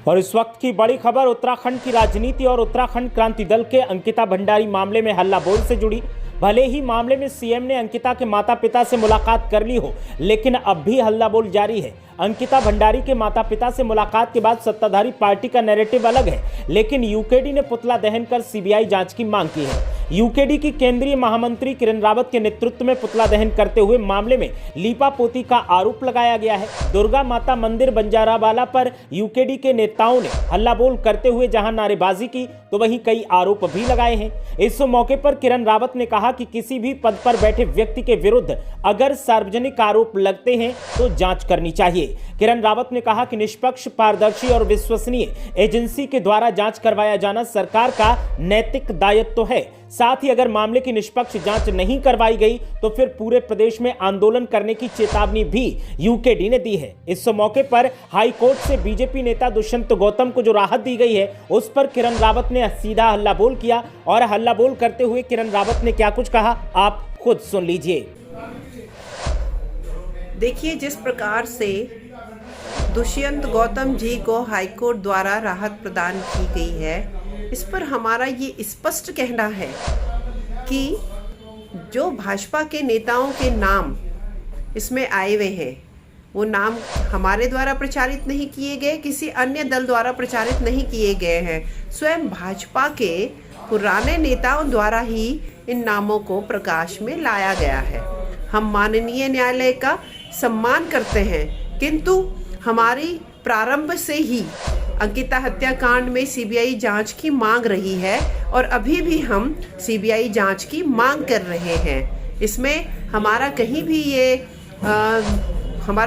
और इस वक्त की बड़ी खबर उत्तराखंड की राजनीति और उत्तराखंड क्रांति दल के अंकिता भंडारी मामले में हल्ला बोल से जुड़ी। भले ही मामले में सीएम ने अंकिता के माता पिता से मुलाकात कर ली हो, लेकिन अब भी हल्ला बोल जारी है। अंकिता भंडारी के माता पिता से मुलाकात के बाद सत्ताधारी पार्टी का नैरेटिव अलग है, लेकिन यूकेडी ने पुतला दहन कर सीबीआई जांच की मांग की है। यूकेडी की केंद्रीय महामंत्री किरण रावत के नेतृत्व में पुतला दहन करते हुए मामले में लीपापोती का आरोप लगाया गया है। दुर्गा माता मंदिर बंजारावाला पर यूकेडी के नेताओं ने हल्ला बोल करते हुए जहां नारेबाजी की, तो वहीं कई आरोप भी लगाए हैं। इस मौके पर किरण रावत ने कहा कि किसी भी पद पर बैठे व्यक्ति के विरुद्ध अगर सार्वजनिक आरोप लगते हैं तो जांच करनी चाहिए। किरण रावत ने कहा कि निष्पक्ष, पारदर्शी और विश्वसनीय एजेंसी के द्वारा जांच करवाया जाना सरकार का नैतिक दायित्व है। साथ ही अगर मामले की निष्पक्ष जांच नहीं करवाई गई तो फिर पूरे प्रदेश में आंदोलन करने की चेतावनी भी यूकेडी ने दी है। इस मौके पर हाई कोर्ट से बीजेपी नेता दुष्यंत गौतम को जो राहत दी गई है, उस पर किरण रावत ने सीधा हल्ला बोल किया। और हल्ला बोल करते हुए किरण रावत ने क्या कुछ कहा, आप खुद सुन लीजिए। देखिए, जिस प्रकार से दुष्यंत गौतम जी को हाईकोर्ट द्वारा राहत प्रदान की गई है, इस पर हमारा ये स्पष्ट कहना है कि जो भाजपा के नेताओं के नाम इसमें आए हुए हैं, वो नाम हमारे द्वारा प्रचारित नहीं किए गए, किसी अन्य दल द्वारा प्रचारित नहीं किए गए हैं। स्वयं भाजपा के पुराने नेताओं द्वारा ही इन नामों को प्रकाश में लाया गया है। हम माननीय न्यायालय का सम्मान करते हैं, किंतु हमारी प्रारंभ से ही अंकिता हत्याकांड में सीबीआई जांच की मांग रही है और अभी भी हम सीबीआई जांच की मांग कर रहे हैं। इसमें हमारा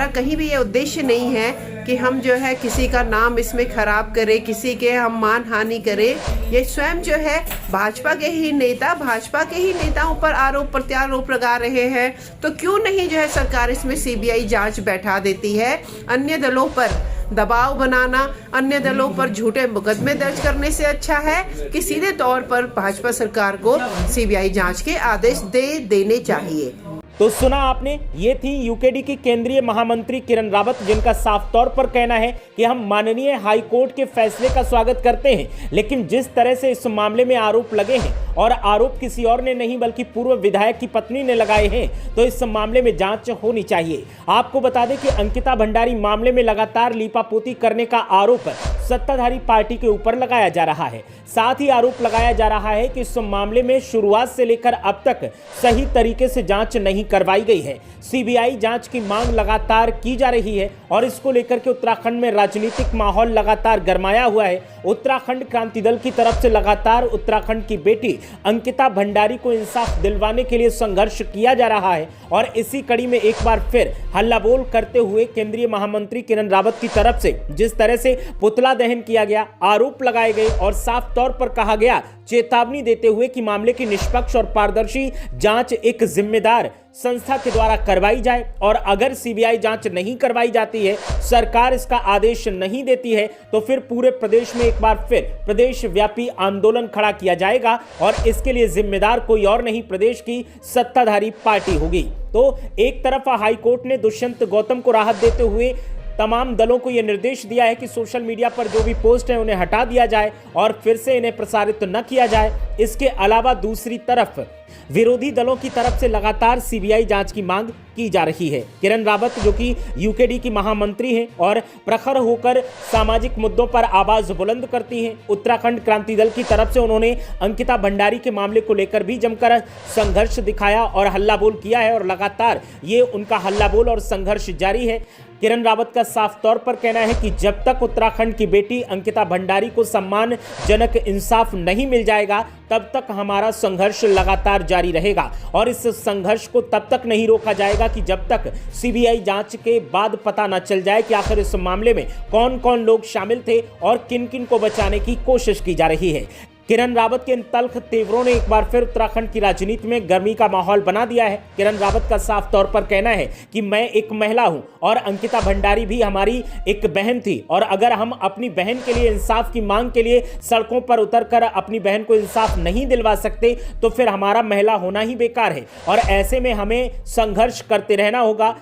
कहीं भी ये उद्देश्य नहीं है कि हम जो है किसी का नाम इसमें खराब करें, किसी के हम मानहानि करें। ये स्वयं जो है भाजपा के ही नेताओं पर आरोप प्रत्यारोप लगा रहे हैं, तो क्यों नहीं जो है सरकार इसमें सीबीआई जांच बैठा देती है। अन्य दलों पर दबाव बनाना, अन्य दलों पर झूठे मुकदमे दर्ज करने से अच्छा है कि सीधे तौर पर भाजपा सरकार को सीबीआई जांच के आदेश देने चाहिए। तो सुना आपने, ये थी यूकेडी की केंद्रीय महामंत्री किरण रावत, जिनका साफ तौर पर कहना है कि हम माननीय हाई कोर्ट के फैसले का स्वागत करते हैं, लेकिन जिस तरह से इस मामले में आरोप लगे हैं और आरोप किसी और ने नहीं बल्कि पूर्व विधायक की पत्नी ने लगाए हैं, तो इस मामले में जांच होनी चाहिए। आपको बता दें कि अंकिता भंडारी मामले में लगातार लीपापोती करने का आरोप सत्ताधारी पार्टी के ऊपर लगाया जा रहा है। साथ ही आरोप लगाया जा रहा है कि इस मामले में शुरुआत से लेकर अब तक सही तरीके से जांच नहीं करवाई गई है। सीबीआई जांच की मांग लगातार की जा रही है और इसको लेकर के उत्तराखंड में राजनीतिक माहौल लगातार गरमाया हुआ है। उत्तराखंड क्रांति दल की तरफ से लगातार उत्तराखंड की बेटी अंकिता भंडारी को इंसाफ दिलवाने के लिए संघर्ष किया जा रहा है और इसी कड़ी में एक बार फिर हल्ला बोल करते हुए केंद्रीय महामंत्री किरण रावत की तरफ से जिस तरह से पुतला दहन किया गया, आरोप लगाए गए और साफ तौर पर कहा गया, चेतावनी देते हुए कि मामले की निष्पक्ष और पारदर्शी जांच एक जिम्मेदार संस्था के द्वारा करवाई जाए और अगर सीबीआई जांच नहीं करवाई जाती है, सरकार इसका आदेश नहीं देती है, तो फिर पूरे प्रदेश में एक बार फिर प्रदेश व्यापी आंदोलन खड़ा किया जाएगा और इसके लिए जिम्मेदार कोई और नहीं, प्रदेश की सत्ताधारी पार्टी होगी। तो एक तरफ हाई कोर्ट ने दुष्यंत गौतम को राहत देते हुए तमाम दलों को यह निर्देश दिया है कि सोशल मीडिया पर जो भी पोस्ट है उन्हें हटा दिया जाए और फिर से इन्हें प्रसारित न किया जाए। इसके अलावा दूसरी तरफ विरोधी दलों की तरफ से लगातार सीबीआई जांच की मांग की जा रही है। किरण रावत, जो कि यूकेडी की महामंत्री हैं और प्रखर होकर सामाजिक मुद्दों पर आवाज बुलंद करती हैं, उत्तराखंड क्रांति दल की तरफ से उन्होंने अंकिता भंडारी के मामले को लेकर भी जमकर संघर्ष दिखाया और हल्ला बोल किया है और लगातार ये उनका हल्ला बोल और संघर्ष जारी है। किरण रावत का साफ तौर पर कहना है कि जब तक उत्तराखंड की बेटी अंकिता भंडारी को सम्मानजनक इंसाफ नहीं मिल जाएगा, तब तक हमारा संघर्ष लगातार जारी रहेगा और इस संघर्ष को तब तक नहीं रोका जाएगा कि जब तक सीबीआई जांच के बाद पता न चल जाए कि आखिर इस मामले में कौन कौन लोग शामिल थे और किन किन को बचाने की कोशिश की जा रही है। किरण रावत के इन तल्ख तेवरों ने एक बार फिर उत्तराखंड की राजनीति में गर्मी का माहौल बना दिया है। किरण रावत का साफ तौर पर कहना है कि मैं एक महिला हूं और अंकिता भंडारी भी हमारी एक बहन थी और अगर हम अपनी बहन के लिए इंसाफ की मांग के लिए सड़कों पर उतरकर अपनी बहन को इंसाफ नहीं दिलवा सकते तो फिर हमारा महिला होना ही बेकार है और ऐसे में हमें संघर्ष करते रहना होगा।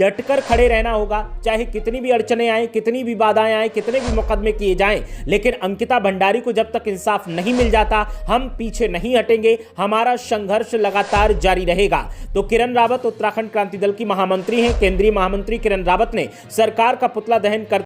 डटकर खड़े रहना होगा, चाहे कितनी भी अड़चने आए, कितनी भी बाधाएं आए, कितने भी मुकदमे किए जाएं, लेकिन अंकिता भंडारी को जब तक इंसाफ नहीं मिल जाता हम पीछे नहीं हटेंगे, हमारा संघर्ष लगातार जारी रहेगा। तो किरण रावत उत्तराखंड क्रांति दल की महामंत्री हैं। केंद्रीय महामंत्री किरण रावत ने सरकार का पुतला दहन करते